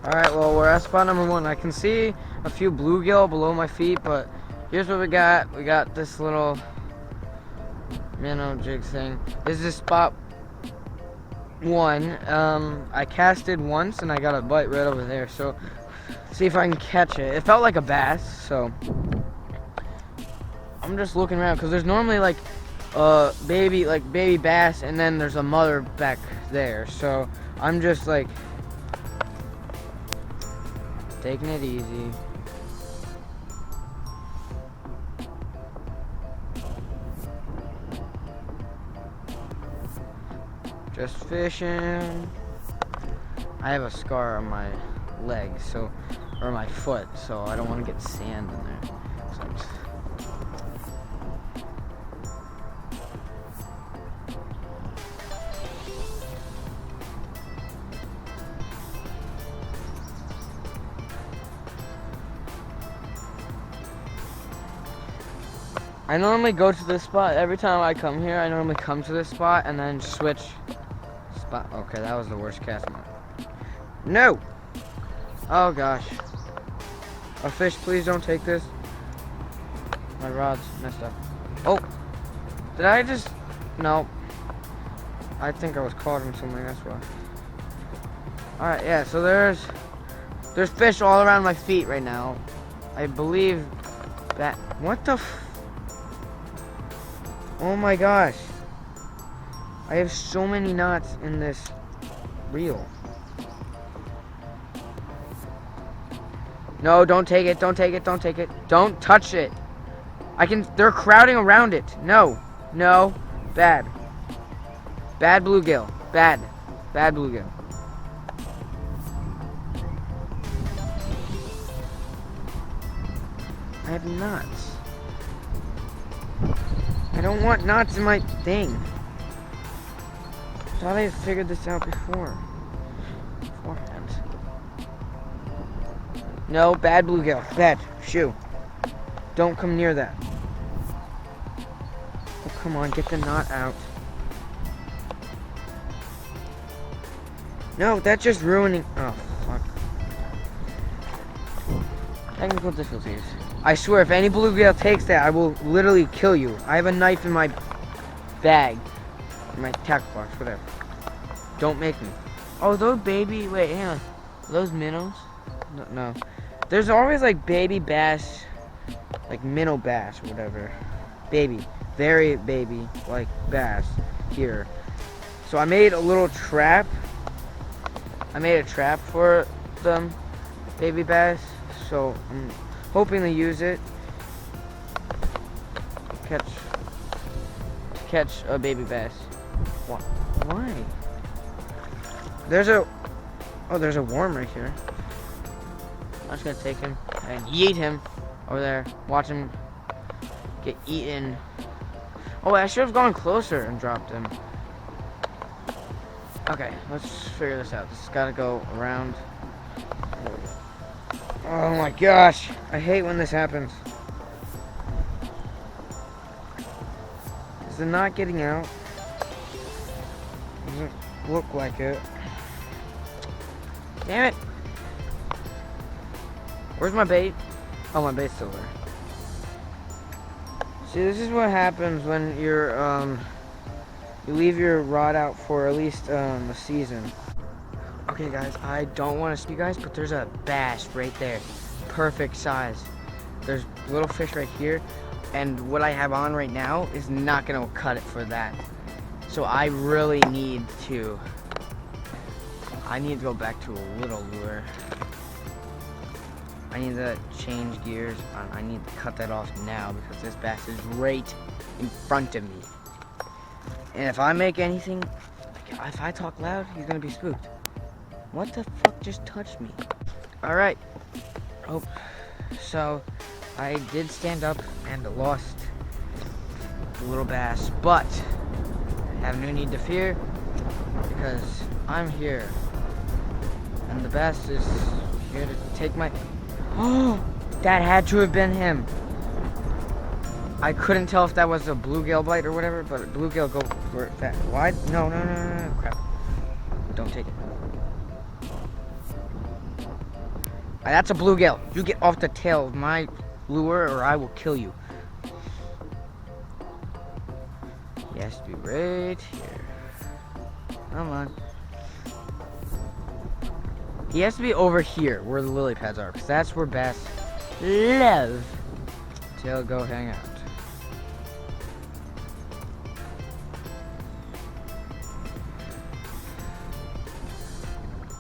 Alright, well, we're at spot number 1. I can see a few bluegill below my feet, but here's what we got. We got this little minnow jig thing. This is spot 1. I casted once and I got a bite right over there, so see if I can catch it. It felt like a bass, so I'm just looking around because there's normally like baby bass, and then there's a mother back there, so I'm just like taking it easy. Just fishing. I have a scar on my leg, or my foot, so I don't want to get sand in there. So I'm just... I normally go to this spot every time I come here. I normally come to this spot and then switch spot. Okay, that was the worst cast. No! Oh gosh. A fish, please don't take this. My rod's messed up. Oh! Did I just... No. I think I was caught in something, that's why. Alright, yeah, so there's fish all around my feet right now. I believe that... What the f... Oh my gosh. I have so many knots in this reel. No, don't take it, don't take it, don't take it. Don't touch it. They're crowding around it. No, no, bad. Bad bluegill, bad. Bad bluegill. I have knots. I don't want knots in my thing. I thought I had figured this out beforehand. No, bad bluegill. Bad. Shoo. Don't come near that. Oh, come on, get the knot out. No, that's just ruining... Oh, fuck. Technical difficulties. I swear, if any bluegill takes that, I will literally kill you. I have a knife in my bag. In my tackle box, whatever. Don't make me. Oh, those baby... Wait, hang on. Are those minnows? No. There's always, like, baby bass. Like, minnow bass, or whatever. Baby. Very baby, like, bass. Here. So I made a little trap. I made a trap for them. Baby bass. So, I'm hoping to use it to catch a baby bass. Why? There's a worm right here. I'm just gonna take him and yeet him over there. Watch him get eaten. Oh, I should have gone closer and dropped him. Okay, let's figure this out. This has gotta go around. Oh my gosh, I hate when this happens. Is it not getting out? Doesn't look like it. Damn it! Where's my bait? Oh, my bait's still there. See, this is what happens when you leave your rod out for at least a season. Okay guys, I don't want to speak guys, but there's a bass right there. Perfect size. There's little fish right here, and what I have on right now is not gonna cut it for that. So I really need to go back to a little lure. I need to change gears. I need to cut that off now because this bass is right in front of me. And if I make anything, if I talk loud, he's gonna be spooked. What the fuck just touched me? Alright. Oh, so I did stand up and lost the little bass, but I have no need to fear because I'm here. And the bass is here to take my... Oh, that had to have been him. I couldn't tell if that was a bluegill bite or whatever, but bluegill go for that. Why? No, crap. Don't take it. That's a bluegill. You get off the tail of my lure or I will kill you. He has to be right here. Come on. He has to be over here where the lily pads are, because that's where bass love to go hang out.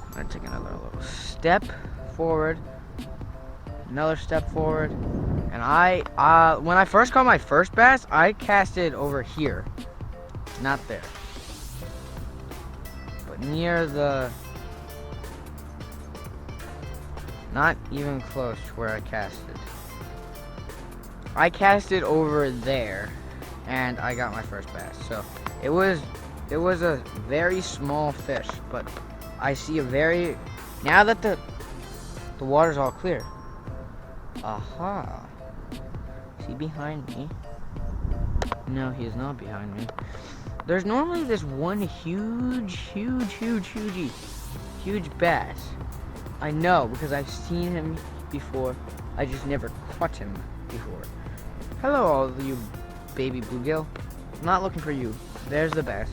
I'm gonna take another little step forward, another step forward, and when I first caught my first bass, I casted over here, not there, but near the, not even close to where I casted. I casted over there, and I got my first bass. So it was a very small fish, but I see a very, now that the water's all clear. Aha. Is he behind me? No, he is not behind me. There's normally this one huge bass. I know, because I've seen him before. I just never caught him before. Hello, all of you baby bluegill. I'm not looking for you. There's the bass.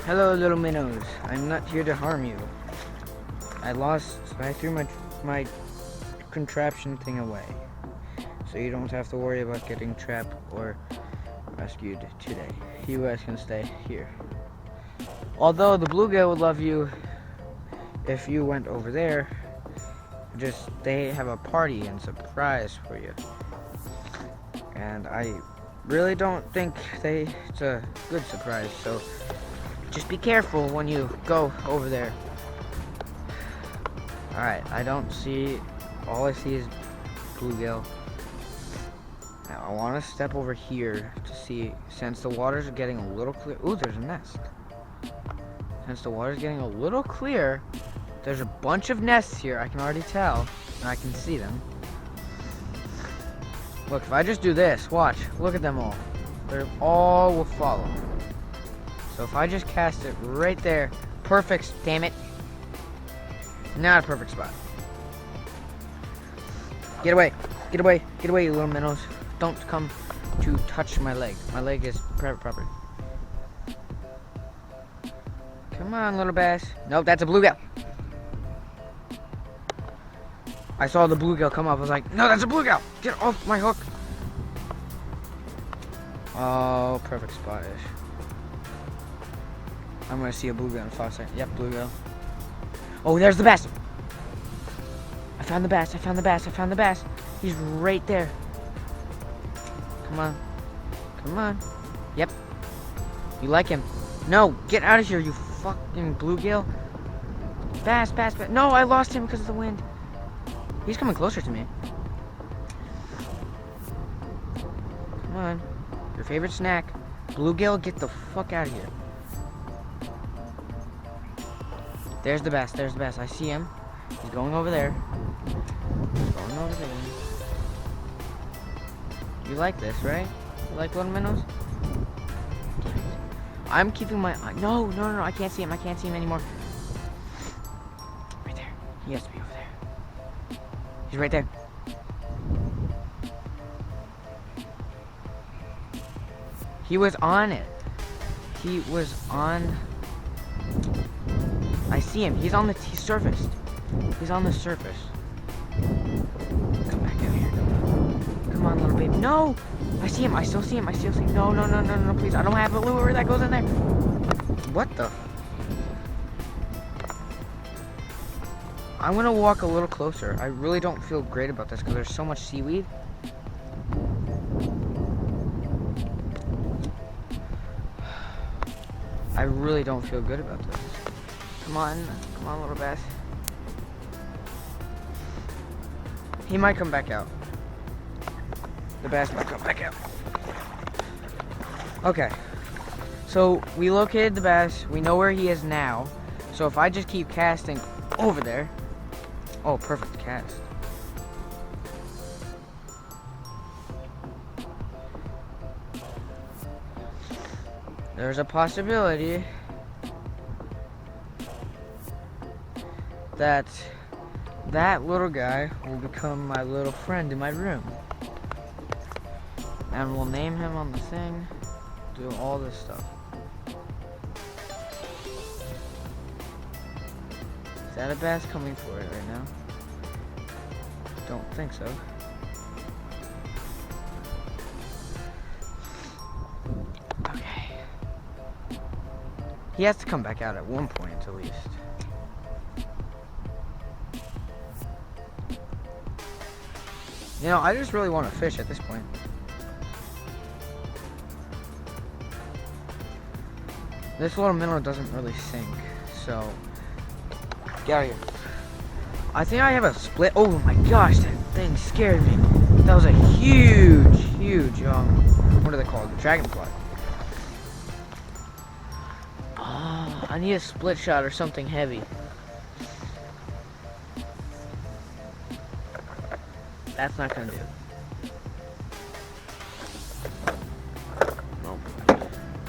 Hello, little minnows. I'm not here to harm you. I threw my contraption thing away. So you don't have to worry about getting trapped or rescued today. You guys can stay here. Although the bluegill would love you if you went over there. Just, they have a party and surprise for you. And I really don't think it's a good surprise, so just be careful when you go over there. Alright, all I see is bluegill. Now I want to step over here to see, since the waters are getting a little clear. Ooh, there's a nest. Since the water's getting a little clear, there's a bunch of nests here, I can already tell, and I can see them. Look, if I just do this, watch, look at them all. They all will follow. So if I just cast it right there, perfect, damn it. Not a perfect spot. Get away, get away, get away, you little minnows. Don't come to touch my leg. My leg is private property. Come on, little bass. Nope, that's a bluegill. I saw the bluegill come up. I was like, no, that's a bluegill. Get off my hook. Oh, perfect spot-ish. I'm going to see a bluegill in 5 seconds. Yep, bluegill. Oh, there's the bass. I found the bass. I found the bass. I found the bass. He's right there. Come on. Come on. Yep. You like him. No, get out of here, you fucking bluegill. Bass, bass, bass. No, I lost him because of the wind. He's coming closer to me. Come on. Your favorite snack. Bluegill, get the fuck out of here. There's the bass. There's the bass. I see him. He's going over there. He's going over there. You like this, right? You like little minnows? I'm keeping my eye. No, no, no, I can't see him. I can't see him anymore. Right there. He has to be over there. He's right there. He was on it. He was on. I see him. He's on the. He surfaced. He's on the surface. Come back out here. Come on, little baby. No! I see him. I still see him. I still see him. No, no, no, no, no, please. I don't have a lure that goes in there. What the? I'm gonna walk a little closer. I really don't feel great about this because there's so much seaweed. I really don't feel good about this. Come on, little bass. He might come back out. The bass might come back out. Okay. So we located the bass. We know where he is now. So if I just keep casting over there. Oh, perfect cast. There's a possibility that that little guy will become my little friend in my room. And we'll name him on the thing, do all this stuff. Is that a bass coming for it right now? Don't think so. Okay. He has to come back out at one point at least. You know, I just really want to fish at this point. This little minnow doesn't really sink, so get out of here. I think I have a split. Oh my gosh, that thing scared me. That was a huge, what are they called? Dragonfly. Oh, I need a split shot or something heavy. That's not gonna do. Nope.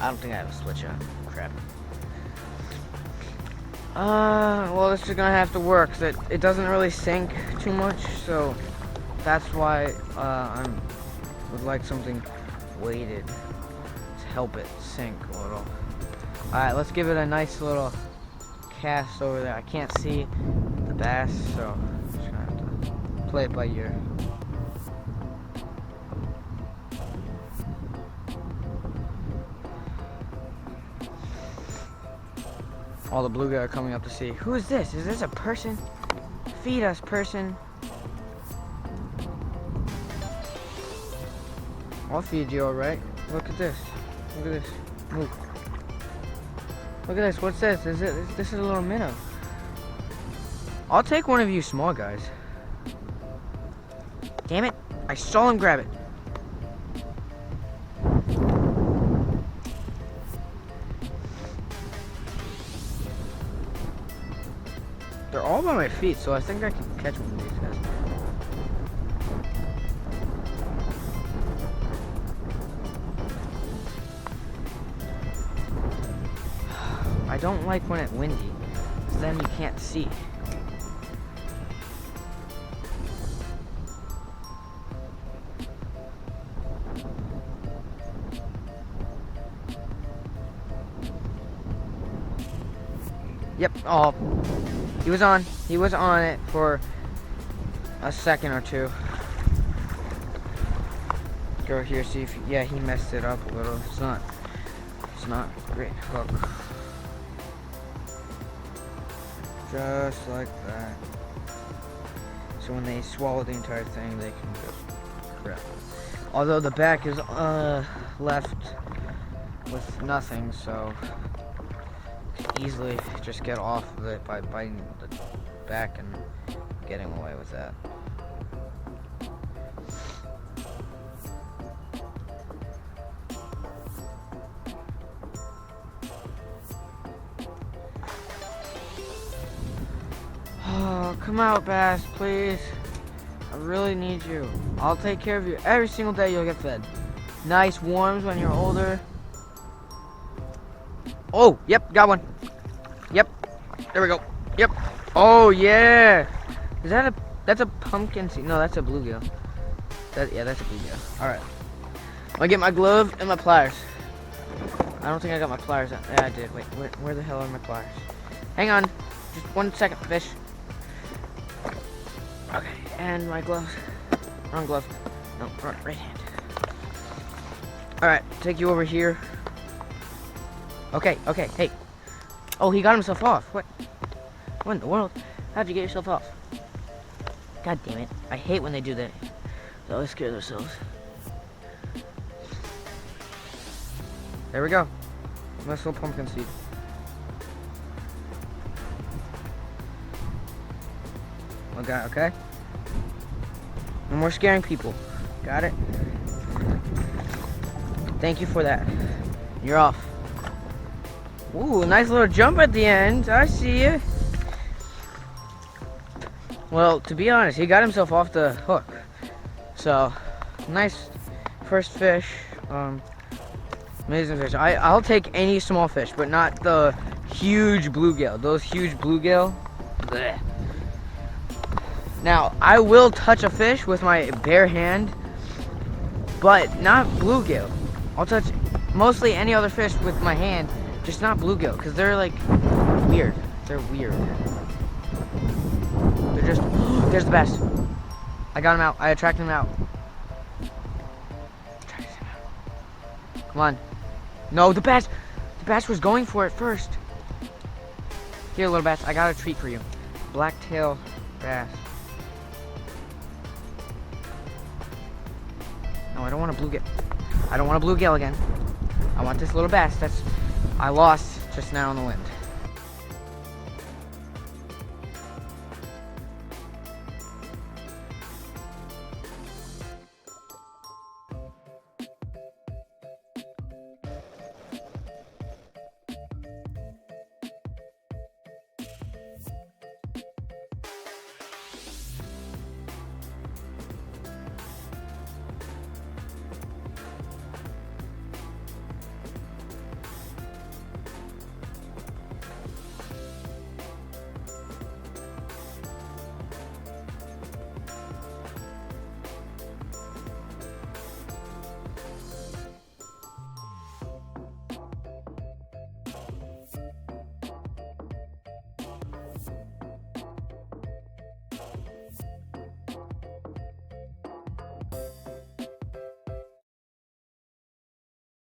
I don't think I have a split shot. Crap. Well, this is gonna have to work. It doesn't really sink too much, so that's why I would like something weighted to help it sink a little. All right, let's give it a nice little cast over there. I can't see the bass, so I'm just gonna have to play it by ear. All the bluegill are coming up to see. Who is this? Is this a person? Feed us, person. I'll feed you, alright? Look at this. Look at this. Move. Look at this. What's this? This is a little minnow. I'll take one of you small guys. Damn it. I saw him grab it. They're all by my feet, so I think I can catch one of these guys. I don't like when it's windy, because then you can't see. Yep, oh. He was on it for a second or two. Go here, see if, yeah, he messed it up a little. It's not a great hook. Just like that. So when they swallow the entire thing, they can just grab it. Although the back is left with nothing, so easily just get off of it by biting the back and getting away with that. Oh, come out, bass, please. I really need you. I'll take care of you. Every single day you'll get fed. Nice worms when you're older. Oh, yep, got one. Yep, there we go. Yep. Oh yeah. Is that that's a pumpkin seed? No, that's a bluegill. Yeah, that's a bluegill. All right. I'm gonna get my glove and my pliers. I don't think I got my pliers out. Yeah, I did. Wait, where the hell are my pliers? Hang on, just 1 second, fish. Okay, and my gloves. Wrong glove. No, right hand. All right, take you over here. Okay, hey. Oh, he got himself off. What in the world? How'd you get yourself off? God damn it. I hate when they do that. They always scare themselves. There we go. Nice little pumpkin seed. Okay. No more scaring people. Got it? Thank you for that. You're off. Ooh, nice little jump at the end. I see you. Well, to be honest, he got himself off the hook. So, nice first fish. Amazing fish. I'll take any small fish, but not the huge bluegill. Those huge bluegill, bleh. Now, I will touch a fish with my bare hand, but not bluegill. I'll touch mostly any other fish with my hand, just not bluegill, because they're like weird. They're weird. They're just, there's the bass. I got him out. I attracted him out. Come on. No, the bass was going for it first. Here, little bass, I got a treat for you. Blacktail bass. No, I don't want a bluegill. I don't want a bluegill again. I want this little bass. I lost just now in the wind.